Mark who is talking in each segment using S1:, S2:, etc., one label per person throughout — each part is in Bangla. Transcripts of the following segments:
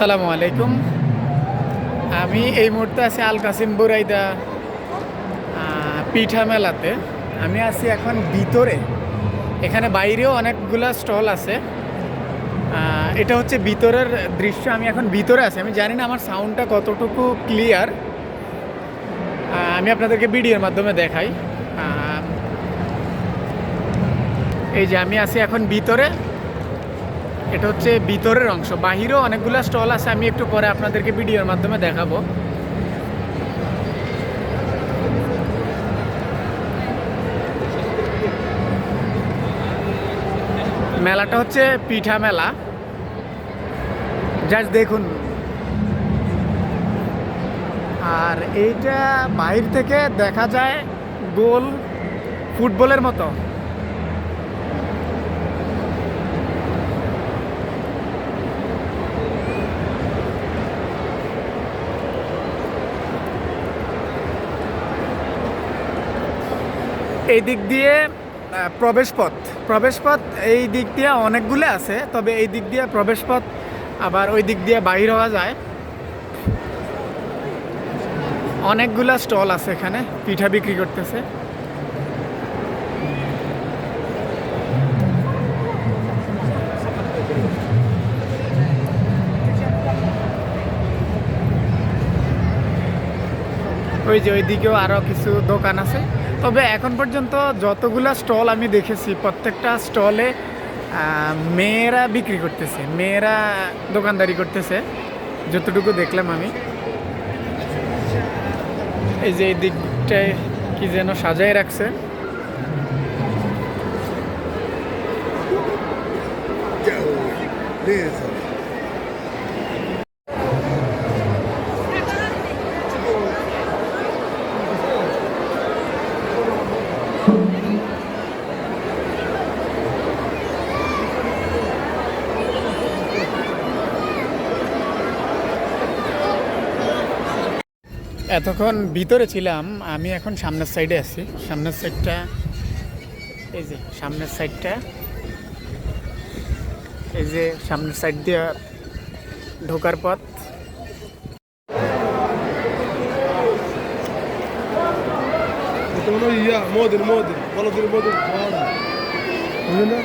S1: আসসালামু আলাইকুম। আমি এই মুহূর্তে আছি আল কাসিম বুরাইদা পিঠা মেলাতে। আমি আছি এখন ভিতরে, এখানে বাইরেও অনেকগুলা স্টল আছে। এটা হচ্ছে ভিতরের দৃশ্য। আমি এখন ভিতরে আছি, আমি জানি না আমার সাউন্ডটা কতটুকু ক্লিয়ার। আমি আপনাদেরকে ভিডিওর মাধ্যমে দেখাই। এই যে আমি আছি এখন ভিতরে, এটা হচ্ছে ভিতরের অংশ। বাহিরেও অনেকগুলো স্টল আছে, আমি একটু পরে আপনাদেরকে ভিডিওর মাধ্যমে দেখাবো। মেলাটা হচ্ছে পিঠা মেলা, জাস্ট দেখুন। আর এইটা বাইরে থেকে দেখা যায় গোল ফুটবলের মতো। এই দিক দিয়ে প্রবেশপথ এই দিক দিয়ে অনেকগুলো আছে, তবে এই দিক দিয়ে প্রবেশপথ, আবার ওই দিক দিয়ে বাইর হওয়া যায়। অনেকগুলা স্টল আছে, এখানে পিঠা বিক্রি করতেছে। ওই যে ওই দিকেও আরও কিছু দোকান আছে। তবে এখন পর্যন্ত যতগুলা স্টল আমি দেখেছি, প্রত্যেকটা স্টলে মেয়েরা বিক্রি করতেছে, মেয়েরা দোকানদারি করতেছে, যতটুকু দেখলাম আমি। এই যে এই দিকটায় কি যেন সাজায় রাখছে। এতক্ষণ ভিতরে ছিলাম, আমি এখন সামনের সাইডে আছি। সামনের সাইডটা, এই যে সামনের সাইডটা, এই যে সামনের সাইড দিয়ে ঢোকার পথ।
S2: موديل والله دي موديل هنا.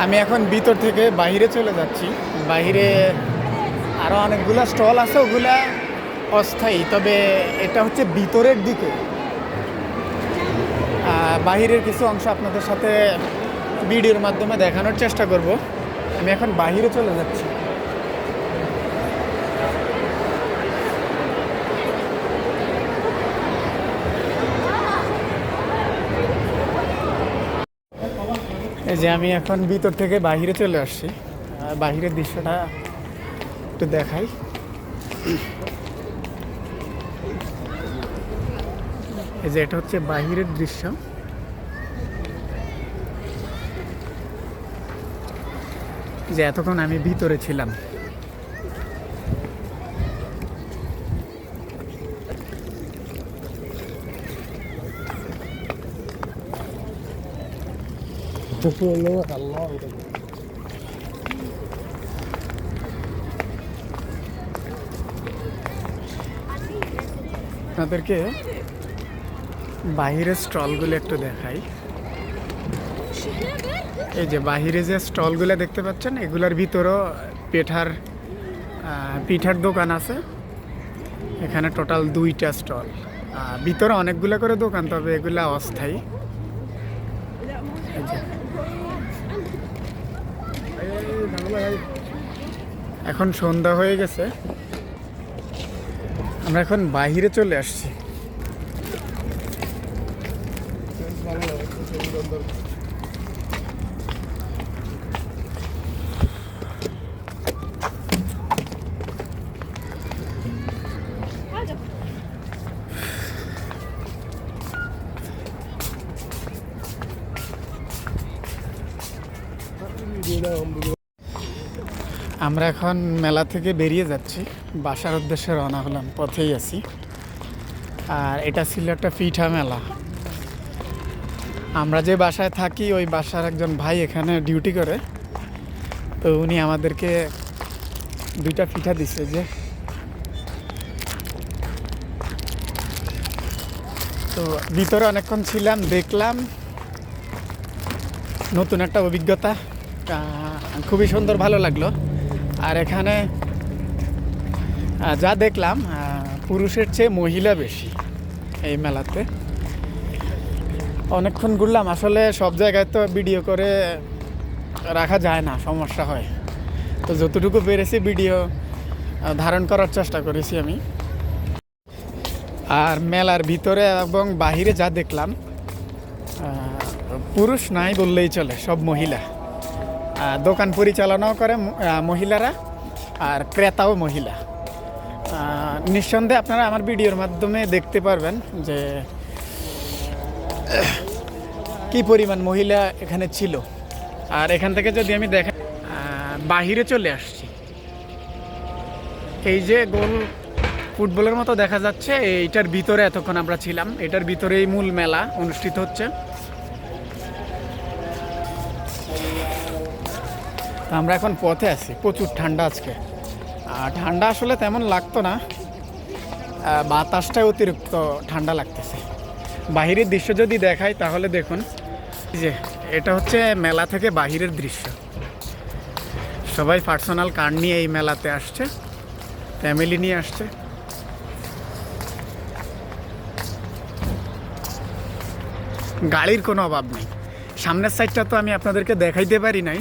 S1: আমি এখন ভিতর থেকে বাইরে চলে যাচ্ছি। বাইরে আরও অনেকগুলো স্টল আছে, ওগুলা অস্থায়ী, তবে এটা হচ্ছে ভিতরের দিকে। বাহিরের কিছু অংশ আপনাদের সাথে ভিডিওর মাধ্যমে দেখানোর চেষ্টা করব। আমি এখন বাইরে চলে যাচ্ছি। এই যে আমি এখন ভিতর থেকে বাইরে চলে আসছি। বাহিরের দৃশ্যটা একটু দেখাই। এই যে এটা হচ্ছে বাহিরের দৃশ্য। যে এতক্ষণ আমি ভিতরে ছিলাম। আপনাদেরকে বাহিরের স্টলগুলো একটু দেখাই। এই যে বাহিরে যে স্টলগুলো দেখতে পাচ্ছেন, এগুলোর ভিতরেও পিঠার দোকান আছে। এখানে টোটাল 2টা স্টল, ভিতরে অনেকগুলো করে দোকান, তবে এগুলা অস্থায়ী। এই যে এখন সন্ধ্যা হয়ে গেছে, আমরা এখন বাইরে চলে আসছি। আমরা এখন মেলা থেকে বেরিয়ে যাচ্ছি, বাসার উদ্দেশ্যে রওনা হলাম, পথেই আছি। আর এটা ছিল একটা পিঠা মেলা। আমরা যে বাসায় থাকি ওই বাসার একজন ভাই এখানে ডিউটি করে, তো উনি আমাদেরকে 2টা পিঠা দিছে। যে তো ভিতরে অনেকক্ষণ ছিলাম, দেখলাম, নতুন একটা অভিজ্ঞতা, খুবই সুন্দর, ভালো লাগলো। আর এখানে যা দেখলাম, পুরুষের চেয়ে মহিলা বেশি এই মেলাতে। অনেকক্ষণ ঘুরলাম, আসলে সব জায়গায় তো ভিডিও করে রাখা যায় না, সমস্যা হয়। তো যতটুকু পেরেছি ভিডিও ধারণ করার চেষ্টা করেছি আমি। আর মেলার ভিতরে এবং বাহিরে যা দেখলাম, পুরুষ নাই বললেই চলে, সব মহিলা। দোকান পরিচালনাও করে মহিলারা, আর ক্রেতাও মহিলা। নিঃসন্দেহে আপনারা আমার ভিডিওর মাধ্যমে দেখতে পারবেন যে কি পরিমাণ মহিলা এখানে ছিল। আর এখান থেকে যদি আমি দেখেন, বাহিরে চলে আসছি, এই যে গোল ফুটবলের মতো দেখা যাচ্ছে, এইটার ভিতরে এতক্ষণ আমরা ছিলাম। এটার ভিতরেই মূল মেলা অনুষ্ঠিত হচ্ছে। আমরা এখন পথে আছি, প্রচুর ঠান্ডা আজকে। ঠান্ডা আসলে তেমন লাগতো না, বাতাসটাই অতিরিক্ত ঠান্ডা লাগতেছে। বাহিরের দৃশ্য যদি দেখাই তাহলে দেখুন, যে এটা হচ্ছে মেলা থেকে বাহিরের দৃশ্য। সবাই পার্সোনাল কার নিয়ে এই মেলাতে আসছে, ফ্যামিলি নিয়ে আসছে। গাড়ির কোনো অভাব নেই। সামনের সাইডটা তো আমি আপনাদেরকে দেখাইতে পারি নাই।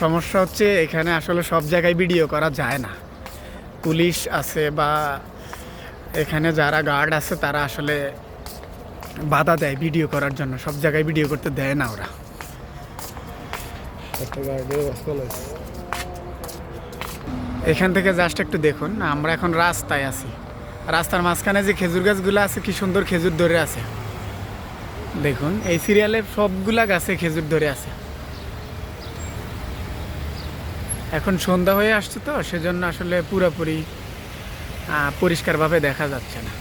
S1: সমস্যা হচ্ছে এখানে আসলে সব জায়গায় ভিডিও করা যায় না। পুলিশ আছে বা এখানে যারা গার্ড আছে তারা আসলে বাধা দেয় ভিডিও করার জন্য, সব জায়গায় ভিডিও করতে দেয় না ওরা। এখান থেকে জাস্ট একটু দেখুন, আমরা এখন রাস্তায় আছি। রাস্তার মাঝখানে যে খেজুর গাছগুলো আছে, কি সুন্দর খেজুর ধরে আছে দেখুন। এই সিরিয়ালের সবগুলা গাছে খেজুর ধরে আছে। এখন সন্ধ্যা হয়ে আসছে তো, সেজন্য আসলে পুরোপুরি পরিষ্কারভাবে দেখা যাচ্ছে না।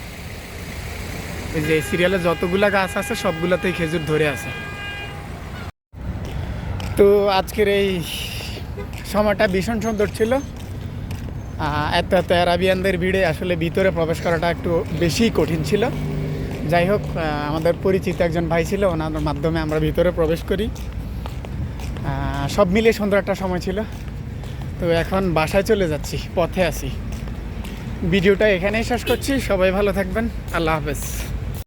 S1: এই যে সিরিয়ালে যতগুলা গাছ আছে সবগুলাতেই খেজুর ধরে আছে। তো আজকের এই সময়টা ভীষণ সুন্দর ছিল। এত অ্যারাবিয়ানদের ভিড়ে আসলে ভিতরে প্রবেশ করাটা একটু বেশি কঠিন ছিল। যাই হোক, আমাদের পরিচিত একজন ভাই ছিল, ওনার মাধ্যমে আমরা ভিতরে প্রবেশ করি। সব মিলিয়ে সুন্দর একটা সময় ছিল। তো এখন বাসায় চলে যাচ্ছি, পথে আছি। ভিডিওটা এখানেই শেষ করছি। সবাই ভালো থাকবেন, আল্লাহ হাফেজ।